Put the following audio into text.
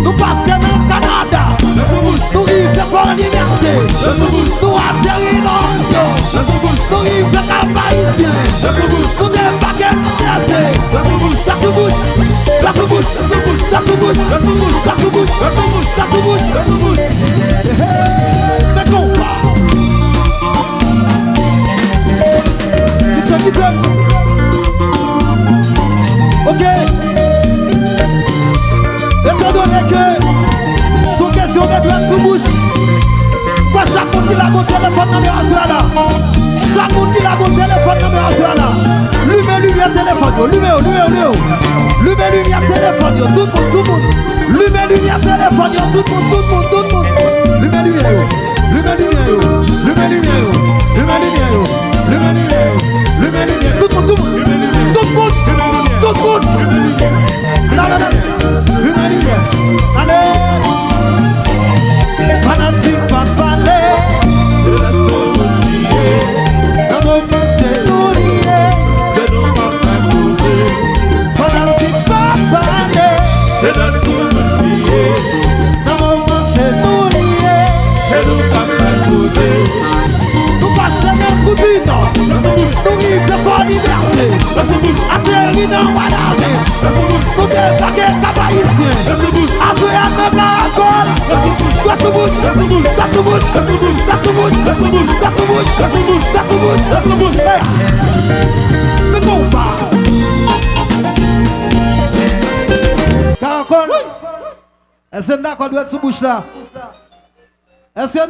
Nous passons dans le Canada. Nous vivons pour l'université. Nous atterrissons dans nous vivons dans la Haïtien. Nous débarquons c'est combat. Ok. Étant donné que sous question de droite sous bouche, pas chaque monde qui a mon téléphone numéro là. Chaque monde qui a mon téléphone numéro là. Lumière téléphone, lumière téléphone, tout le monde. Lumière téléphone, tout le monde. Lumière, tout le monde. Non. Allez, fanatique pas parler. Dans mon c'est nous lier. Fanatique pas parler. Dans mon c'est nous lier. Nous passons un coup de temps. Nous vivons pour la liberté. Atterri dans Wadame. Nous débarquons cap haïtien. Assoyez à notre accord. Dans tout bouche. C'est combat. Caracol. Est-ce que d'accord doit être sous bouche là? Est-ce que